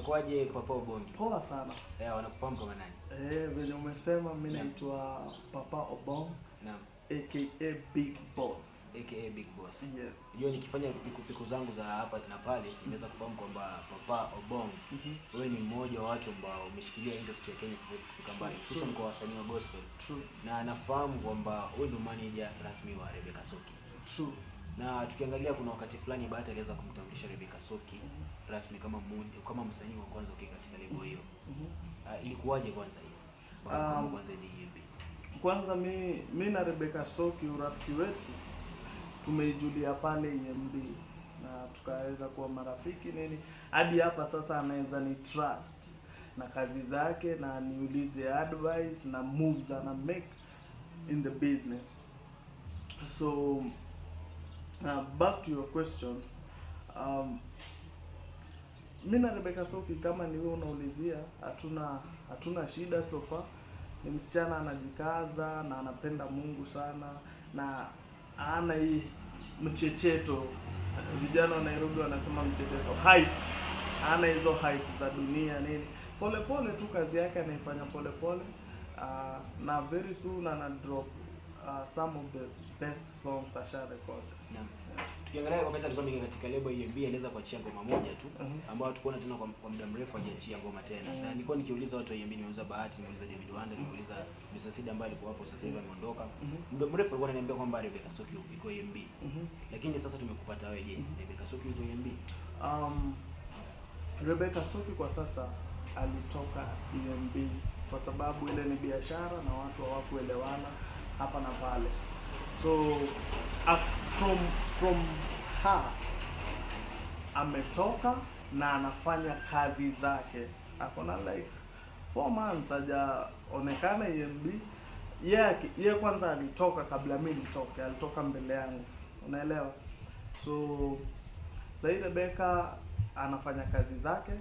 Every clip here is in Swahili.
Inakuwaje Papa Obongi? Poa sana. Wanakufahamu kama nani? Vile umesema mimi naitwa Papa Obong. Naam. AKA Big Boss. AKA Big Boss. Yes. Hiyo nikifanya piku zangu za hapa na pale, nimeweza kufahamu kwamba Papa Obong, wewe ni mmoja wa watu ambao umeshikilia industry ya Kenya sasa kufika mbali, hususan kwa wasanii wa gospel. True. Na nafahamu kwamba wewe ndio manager rasmi wa Rebecca Soki. True. Na tukiangalia kuna wakati fulani Bahati aliweza kumtambulisha Rebecca Soki rasmi kama msanii wa kwanza katika lebo hiyo. Ilikuwaje kwanza hiyo? Kwanza DMB. Kwanza mimi na Rebecca Soki urafiki wetu tumeijulia pale EMB na tukaweza kuwa marafiki nini. Hadi hapa sasa anaweza ni trust na kazi zake na niulize advice na moves ana make in the business. So back to your question, mimi na Rebecca Soki kama ni wewe unaulizia, hatuna shida so far. Ni msichana anajikaza na anapenda Mungu sana na ana hii mchecheto, vijana wa Nairobi wanasema mchecheto, hype. Ana hizo hype za dunia nini. Pole pole tu kazi yake anaifanya pole pole. Na very soon ana drop some of the best songs asha record. Naam. Tukiangalia wakati alikuwa mingi katika lebo EMB aliweza kuachia ngoma moja tu ambayo tukuona tena kwa muda mrefu hajaachia ngoma tena. Na nilikuwa nikiuliza watu wa EMB, nimeuliza Bahati, nimeuliza David Wanda, nimeuliza Mr. Sida ambaye alikuwa hapo sasa hivi ameondoka. Muda mrefu alikuwa ananiambia kwamba Rebecca Soki yuko EMB. Lakini sasa tumekupata wewe, je, Rebecca Soki yuko EMB? Rebecca Soki kwa sasa alitoka EMB kwa sababu ile ni biashara na watu hawakuelewana hapa na pale. So from her ametoka na anafanya kazi zake. Akona like 4 months hajaonekana EMB. Yeye kwanza alitoka kabla mimi nitoke, alitoka mbele yangu. Unaelewa? So sasa Rebecca anafanya kazi zake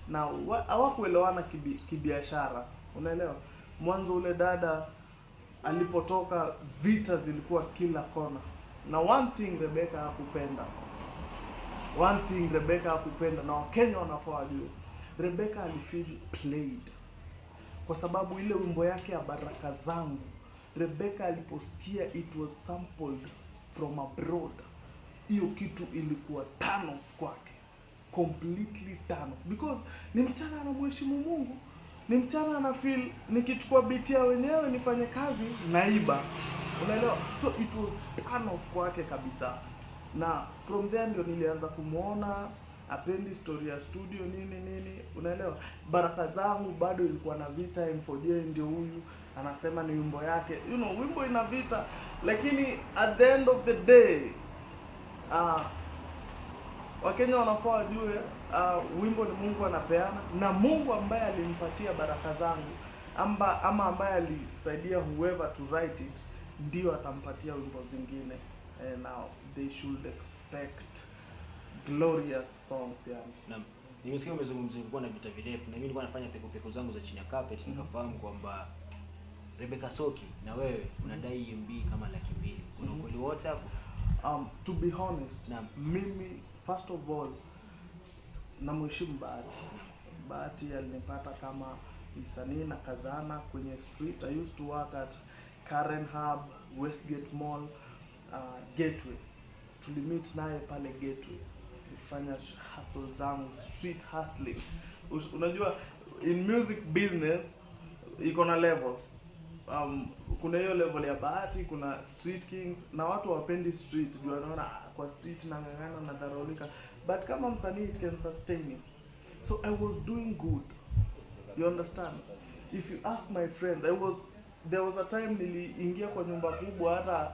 na hawakuelewana kibiashara. Unaelewa? Mwanzo ule dada alipotoka vita zilikuwa kila kona. Na one thing Rebecca hakupenda na Wakenya wanafaa wajue. Rebecca alifeel played. Kwa sababu ile wimbo yake ya Baraka Zangu, Rebecca aliposikia it was sampled from abroad, hiyo kitu ilikuwa turn off kwake. Completely turn off. Because ni msichana anamheshimu Mungu. Ni msichana ana feel nikichukua beat ya wenyewe nifanye kazi naiba. Unaelewa? So it was turn off kwake kabisa. Na from there ndio nilianza kumuona apendi story ya studio nini. Unaelewa? Baraka Zangu bado ilikuwa na vita. M4J ndio huyu anasema ni wimbo yake. You know, wimbo ina vita, lakini at the end of the day Wakenya wanafaa wajue wimbo ni Mungu anapeana, na Mungu ambaye alimpatia Baraka Zangu ama ambaye alisaidia whoever to write it ndio atampatia wimbo zingine. Now they should expect glorious songs yani. Naam. Nimesikia umezungumzia kulikuwa na vita virefu, na mimi nilikuwa nafanya peku zangu za chini ya carpet nikafahamu kwamba Rebecca Soki na wewe unadai EMB kama 200,000. Kuna ukweli wote hapo? To be honest, mimi first of all namheshimu Bahati. Bahati alinipata kama msanii na kazana kwenye street. I used to work at Karen Hub, Westgate Mall, Gateway. Tulimeet naye pale Gateway. Nilifanya hustle zangu, street hustling. Unajua in music business iko na levels. Kuna hiyo level ya Bahati, kuna street kings, na watu wapendi street. Juu wanaona kwa street na ngangana na dharolika. But kama msanii it can sustain you. So I was doing good. You understand? If you ask my friends, there was a time niliingia kwa nyumba kubwa hata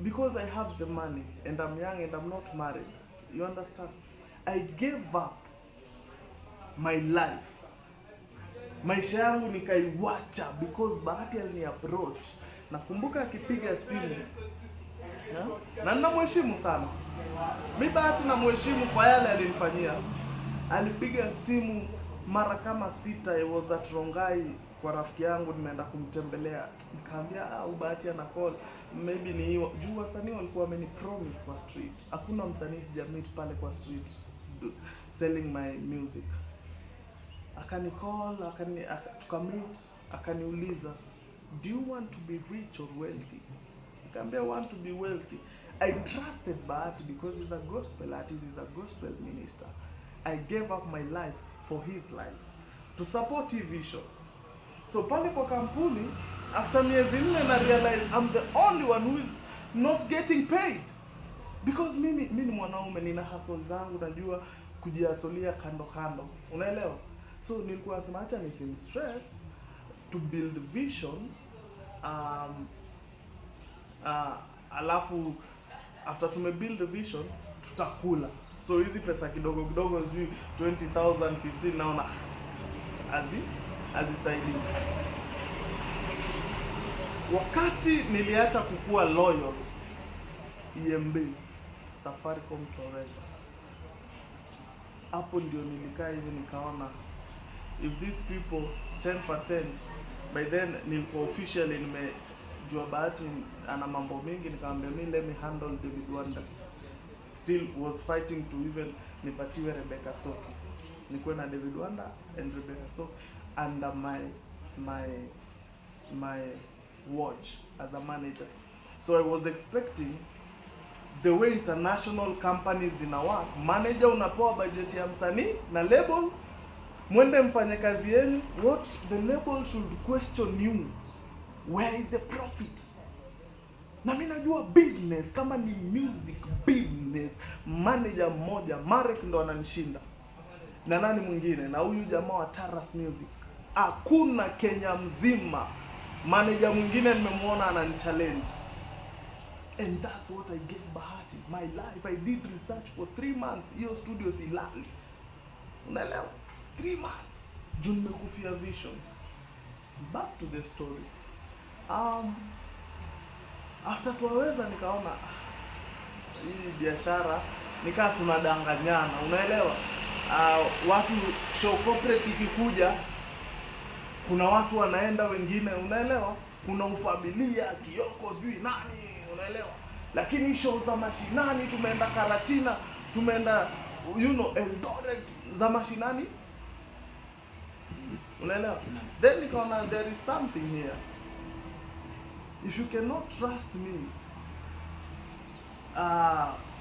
because I have the money and I'm young and I'm not married. You understand? I gave up my life. Maisha yangu nikaiwacha because Bahati alini approach. Nakumbuka akipiga simu. Na ninamheshimu sana. Mimi Bahati namheshimu kwa yale alinifanyia. Alipiga simu mara kama 6. I was at Rongai kwa rafiki yangu, nimeenda kumtembelea. Nikamwambia Bahati ana call. Maybe ni hiyo. Juu wasanii walikuwa wamenipromise kwa street. Hakuna msanii sijameet pale kwa street selling my music. akanicall, tukamit, akaniuliza, do you want to be rich or wealthy? Nikamwambia, I want to be wealthy. I trusted Bahati because he's a gospel artist, he's a gospel minister. I gave up my life for his life to support his vision. So pale kwa kampuni, after miezi 4 na realize I'm the only one who is not getting paid. Because mimi ni mwanaume, nina hustle zangu, najua kujiasolia kando kando. Unaelewa? So nilikuwa nasema acha nisim stress to build vision. Alafu after tume build the vision tutakula. So hizi pesa kidogo kidogo sijui 20,000, 15 naona azisaidi. Wakati niliacha kukua loyal EMB Safaricom Toreza, hapo ndio nilikaa hivi nikaona if these people 10%, by then nilikuwa officially nimejua Bahati ana mambo mingi, nikamwambia mimi let me handle David Wanda. Still was fighting to even nipatiwe Rebecca Soki. Nilikuwa na David Wanda and Rebecca Soki under my watch as a manager. So I was expecting the way international companies zina work, manager unapewa budget ya msanii na label, mwende mfanye kazi yenu. What the label should question you, where is the profit? Na mimi najua business, kama ni music business, manager mmoja Marek ndo ananishinda na nani mwingine, na huyu jamaa wa Taras Music. Hakuna Kenya mzima manager mwingine nimemwona ananichallenge. And that's what I gave Bahati my life. I did research for 3 months. Hiyo studio silali, unaelewa, 3 months juu nimekufia vision. Back to the story. After Twaweza nikaona hii biashara nikaa tunadanganyana, unaelewa. Watu show corporate ikikuja, kuna watu wanaenda wengine, unaelewa, kuna ufamilia Kioko sijui nani, unaelewa. Lakini show za mashinani, tumeenda Karatina, tumeenda Eldoret za mashinani, unaelewa. Then nikaona there is something here. If you cannot trust me,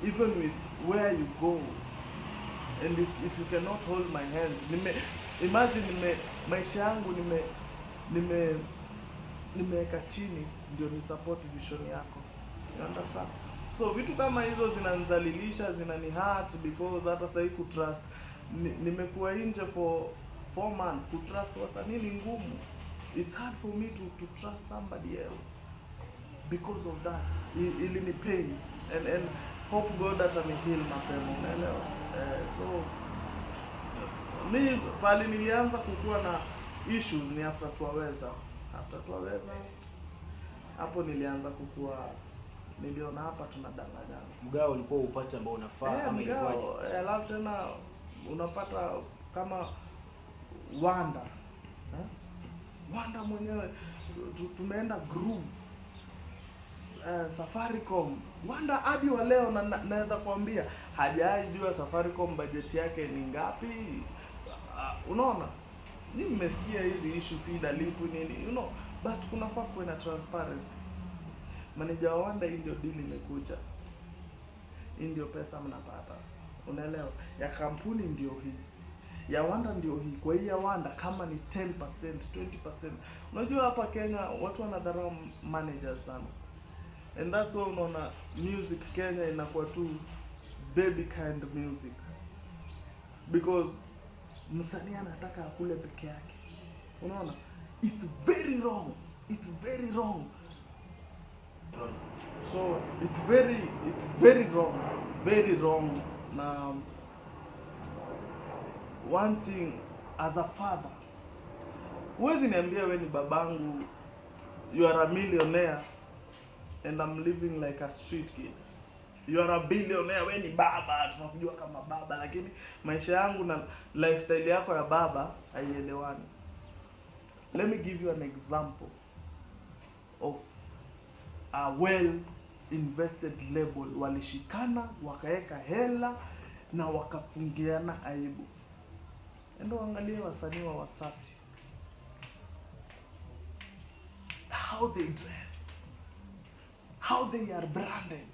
even with where you go, and if you cannot hold my hands, imagine maisha yangu nimeweka chini ndio ni support vision yako. You understand? So vitu kama hizo zinanizalilisha, zinani hurt, because hata sasa ku trust nimekuwa nje for 4 months. Ku trust wasanii ni ngumu. It's hard for me to trust somebody else because of that. Ili ni pain and hope God ataniheal mapema, unaelewa. So mi pale nilianza kukua na issues ni after Twaweza. After Twaweza hapo nilianza kukua, niliona hapa tunadanganyana. Mgao ulikuwa upate ambao unafaa ama ilikuwaje? Alafu tena unapata kama Wanda. Wanda mwenyewe tumeenda Groove, Safaricom. Wanda hadi wa leo naweza kuambia hajajua Safaricom budget yake ni ngapi. Unaona? Mimi nimesikia hizi issues si dalipu nini, but kunafaa kuwe na transparency. Manager wa Wanda, hii ndio deal imekuja, hii ndio pesa mnapata, unaelewa. Ya kampuni ndio hii, ya Wanda ndio hii. Kwa hiyo ya Wanda kama ni 10%, 20%. Unajua hapa Kenya watu wanadharau managers sana, and that's why unaona music Kenya inakuwa tu baby kind music, because msanii anataka akule peke yake, unaona. It's very wrong, it's very wrong. So it's very wrong, very wrong. Na one thing as a father, huwezi niambia we ni babangu, you are a millionaire and I'm living like a street kid. You are a billionaire, we ni baba, tunakujua kama baba, lakini maisha yangu na lifestyle yako ya baba haielewani. Let me give you an example of a well invested label. Walishikana, wakaeka hela na wakafungiana aibu. Endo angalia wasanii wa Wasafi, how they dress, how they are branded,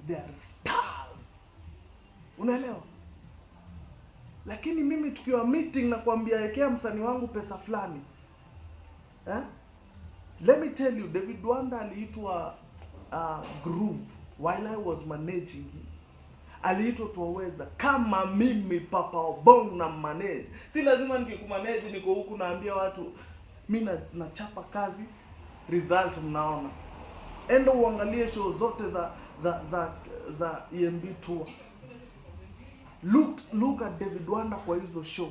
they are stars, unaelewa? Lakini mimi tukiwa meeting na kuambia ekea msanii wangu pesa fulani, let me tell you, David Wanda aliitwa Groove while I was managing him. Aliitwa Twaweza kama mimi Papa Obong na manage. Si lazima nikikumanage niko huku naambia watu mimi nachapa kazi, result mnaona. Endo uangalie show zote za EMB tour. Look at David Wanda kwa hizo show.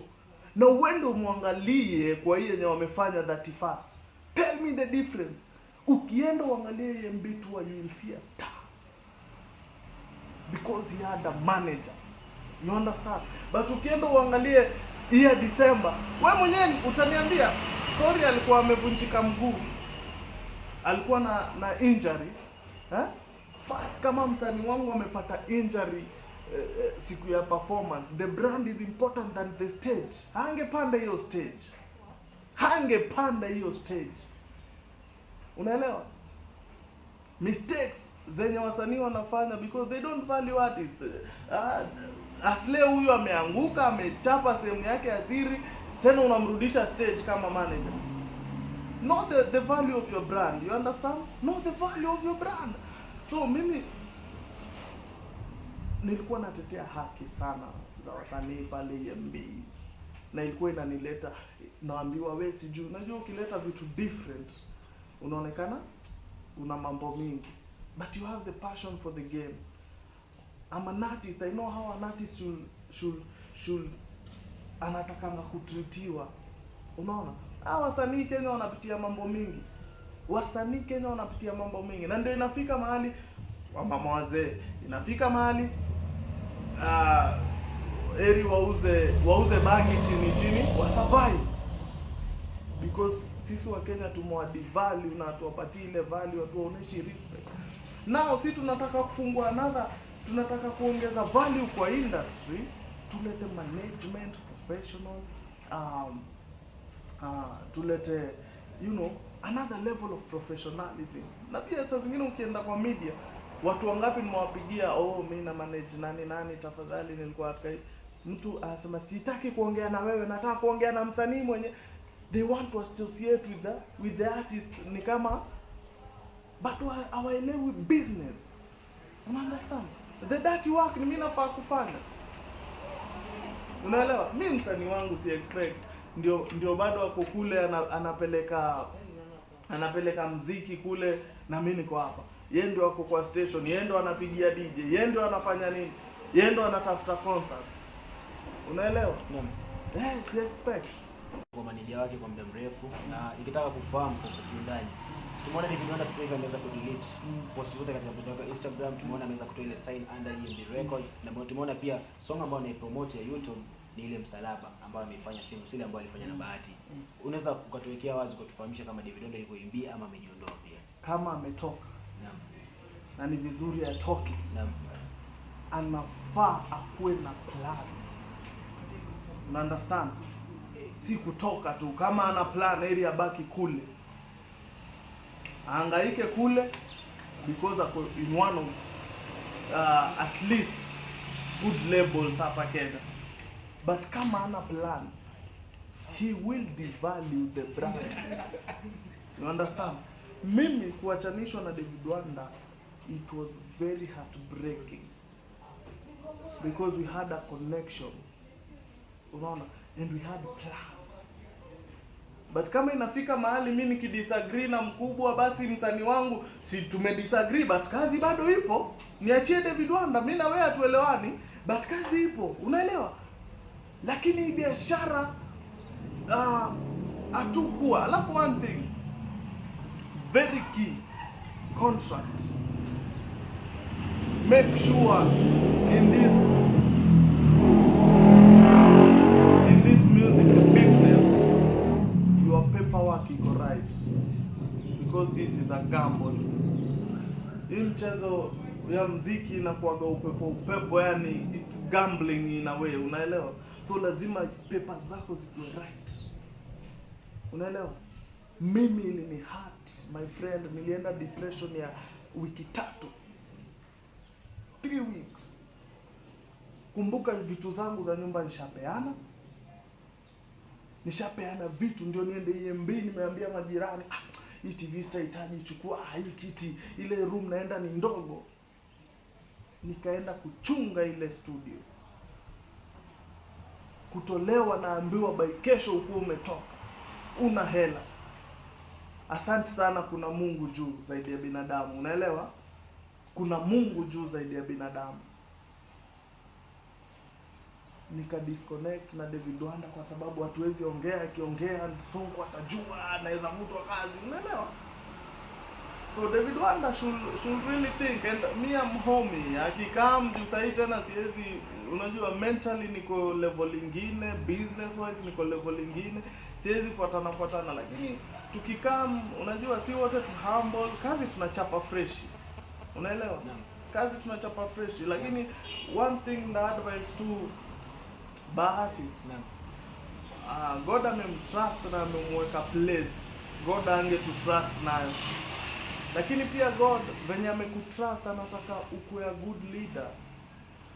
Na uende muangalie kwa hiyo yenye wamefanya 31st. Tell me the difference. Ukienda uangalie EMB tour, you will see a star. Because he had a manager. You understand? But ukienda uangalie hii December, wewe mwenyewe utaniambia sorry alikuwa amevunjika mguu. Alikuwa na injury. First kama msanii wangu amepata injury siku ya performance, the brand is important than the stage. Hangepanda hiyo stage. Unaelewa? Mistakes zenye wasanii wanafanya because they don't value artists. Asle huyu ameanguka, amechapa sehemu yake ya siri, tena unamrudisha stage kama manager. Know the value of your brand. You understand? Know the value of your brand. So mimi nilikuwa natetea haki sana za wasanii pale EMB. Na ilikuwa inanileta naambiwa wewe sijui. Unajua ukileta vitu different unaonekana una mambo mingi. But you have the passion for the game. I'm an artist. I know how an artist should anatakanga kutritiwa. Unaona? Wasanii Kenya wanapitia mambo mingi. Na ndio inafika mahali mama wazee. Inafika mahali eri wauze bangi chini wasurvive. Because sisi wa Kenya tumewadivalue na tuwapatie ile value, watuoneshi respect. Now si tunataka kufungua tunataka kuongeza value kwa industry, tulete management professional, tulete another level of professionalism. Na pia saa zingine ukienda kwa media, watu wangapi nimewapigia mimi na manage nani tafadhali nilikuwa katika mtu anasema sitaki kuongea na wewe, nataka kuongea na msanii mwenye. They want to associate with the artist ni kama, but hawaelewi business. You understand? The dirty work ni mimi nafaa kufanya. Unaelewa? Mimi msanii wangu si expect ndio bado wako kule anapeleka mziki kule na mimi niko hapa. Yeye ndio wako kwa station, yeye ndio anapigia DJ, yeye ndio anafanya nini? Yeye ndio anatafuta concerts. Unaelewa? Si expect kwa manager wake kwa muda mrefu na nikitaka kufahamu sasa kiundani. Tumeona David Wanda sasa hivi ameweza kudelete post zote katika mtandao wa Instagram, tumeona ameweza kutoa ile sign under EMB Records, na tumeona pia song ambayo anaipromote ya YouTube ni ile Msalaba ambayo ameifanya simu ile ambayo alifanya na Bahati. Unaweza ukatuwekea wazi kutufahamisha kama David Wanda yuko EMB ama amejiondoa pia? Kama ametoka. Naam. Na ni vizuri atoke. Naam. Anafaa akuwe na plan. You understand? Si kutoka tu, kama ana plan area baki kule. Hangaike kule because in one of at least good labels hapa Kenya. But kama ana plan, he will devalue the brand. You understand? Mimi kuachanishwa na David Wanda, it was very heartbreaking because we had a connection. Unaona? And we had plans. But kama inafika mahali mimi nikidisagree na mkubwa, basi msanii wangu si tumedisagree but kazi bado ipo. Niachie David Wanda, mimi na wewe hatuelewani but kazi ipo. Unaelewa? Lakini biashara hatukuwa. Alafu one thing very key, contract. Make sure in this music business your paperwork iko right, because this is a gamble. Hii mchezo ya muziki na kuaga upepo yani it's gambling in a way, unaelewa? so lazima papers zako zikuwe right. Unaelewa? Mimi ilini hurt my friend, nilienda depression ya wiki 3 weeks. Kumbuka vitu zangu za nyumba nishapeana vitu ndio niende EMB. Nimeambia majirani, hii TV sitahitaji, chukua hii kiti, ile room naenda ni ndogo. Nikaenda kuchunga ile studio, kutolewa naambiwa by kesho ukuwa umetoka, una hela. Asante sana, kuna Mungu juu zaidi ya binadamu. Unaelewa? Kuna Mungu juu zaidi ya binadamu. Nika disconnect na David Wanda kwa sababu hatuwezi ongea, akiongea Sonko atajua anaweza mtu wa kazi. Unaelewa? So David Wanda should really think, and me I'm homie. Akikam juu sahi tena siwezi, unajua mentally niko level ingine, business wise niko level ingine, siwezi fuatana, lakini tukikam, unajua si wote tu humble, kazi tunachapa fresh. Unaelewa? Kazi tunachapa fresh, lakini one thing na advice to Bahati, God amemtrust na amemweka place. God ange to trust nayo. Lakini pia God venye amekutrust anataka ukuwe a good leader.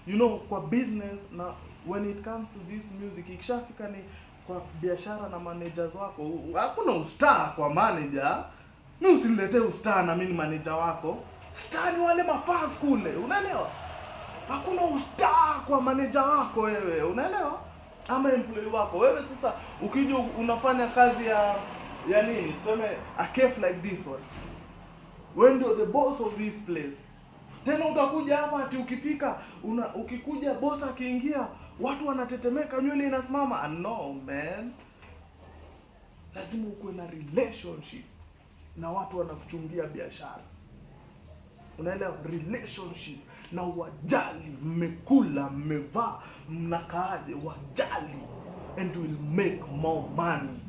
You know, kwa business na when it comes to this music, ikishafika ni kwa biashara na managers wako, hakuna ustar kwa manager. Mimi usiniletee ustar na mimi manager wako. Star ni wale mafans kule, unaelewa? Hakuna ustar kwa manager wako wewe, unaelewa? Ama employee wako. Wewe sasa ukija unafanya kazi ya nini? Tuseme a cafe like this one. When you're the boss of this place. Tena utakuja hapa ati ukifika ukikuja boss akiingia watu wanatetemeka, nywele inasimama. No man. Lazima ukuwe na relationship na watu wanakuchungia biashara. Unaelewa? Relationship na wajali, mmekula, mmevaa, mnakaaje, wajali, and will make more money.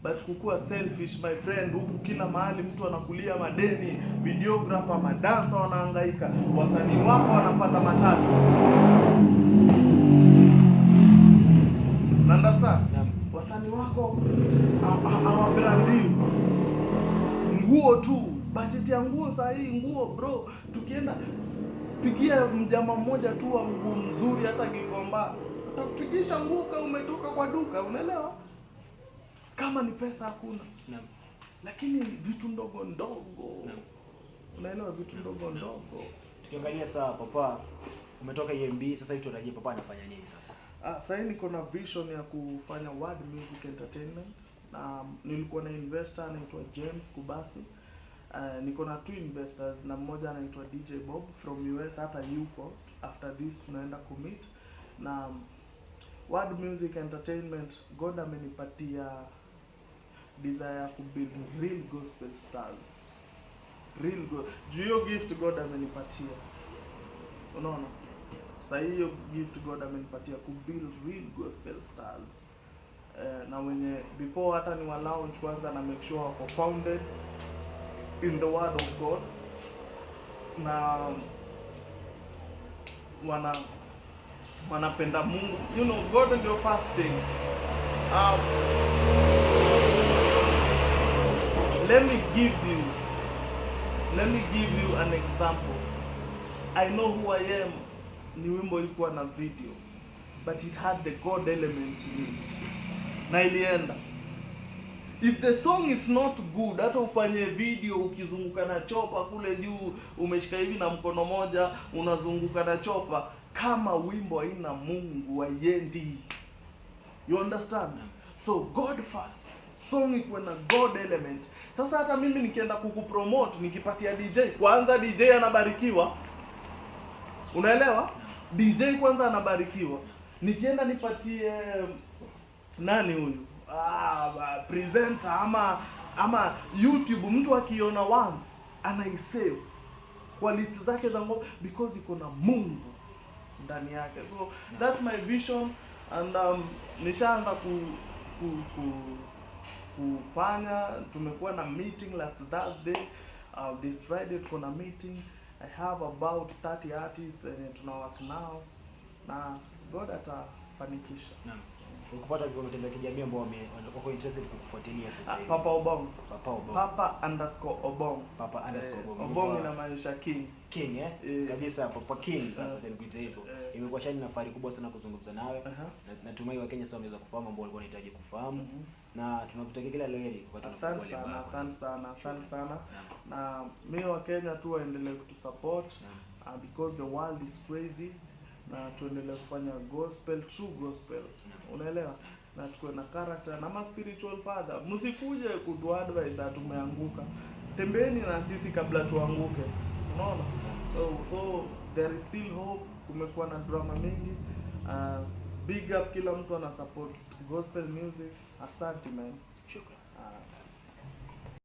But kukua selfish my friend, huku kila mahali mtu anakulia madeni, videographer, madansa wanahangaika, wasanii wako wanapata matatu. Understand? Wasanii wako hawabrandi nguo tu, budget ya nguo sahi, nguo bro, tukienda pigia mjama mmoja tu wa nguo mzuri hata Gikomba, atakupigisha nguo kama umetoka kwa duka. Unaelewa? Kama ni pesa hakuna. Lakini vitu ndogo. Unaelewa? Vitu ndogo. Tukiangalia saa Papa umetoka EMB, sasa hivi tunajua Papa anafanya nini sasa? Sasa niko na vision ya kufanya Word Music Entertainment, na nilikuwa na investor anaitwa James Kubasi. Niko na 2 investors, na mmoja anaitwa DJ Bob from US, hata yuko. After this tunaenda commit na Word Music Entertainment. God amenipatia desire ya kubuild real gospel stars. Hiyo gift God amenipatia. Unaona? Sasa hiyo gift God amenipatia kubuild real gospel stars. Na wenye before hata ni wa launch kwanza na make sure wako founded in the word of God, na wanapenda Mungu. You know, God is your first thing. Let me give you an example. I know who I am. Ni wimbo ilikuwa na video, but it had the God element in it. Na ilienda. If the song is not good, hata ufanye video ukizunguka na chopa kule juu, umeshika hivi na mkono moja, unazunguka na chopa, kama wimbo haina Mungu haiendi. You understand? So God first. Song ikuwe na God element. Sasa hata mimi nikienda kukupromote, nikipatia DJ, kwanza DJ anabarikiwa. Unaelewa? DJ kwanza anabarikiwa. Nikienda nipatie nani huyu? Presenter ama YouTube, mtu akiona once anaisave kwa list zake za ngoma because iko na Mungu ndani yake. So that's my vision, and nishaanza kufanya. Tumekuwa na meeting last Thursday, this Friday tuko na meeting. I have about 30 artists and tuna work now, na God fanikisha. Naam. Ukipata kwa mitandao ya kijamii ambao wako interested kukufuatilia sasa hivi. Papa Obong. Papa Obong. Papa_Obong. Papa_Obong. Obong inamaanisha king. King kabisa, Papa King sasa nikuite hivyo. Imekuwa shani na fahari kubwa sana kuzungumza nawe. Natumai Wakenya sasa wameweza kufahamu ambao walikuwa wanahitaji kufahamu. Na tunakutakia kila laheri kwa watu. Asante sana. Na mimi Wakenya tu waendelee kutusupport because the world is crazy, na tuendelee kufanya gospel, true gospel. Unaelewa? Na tuko na character na spiritual father. Msikuje kutu advise tumeanguka. Tembeni na sisi kabla tuanguke. Unaona? So there is still hope. Kumekuwa na drama mingi. Big up kila mtu ana support gospel music. Asante man. Shukrani.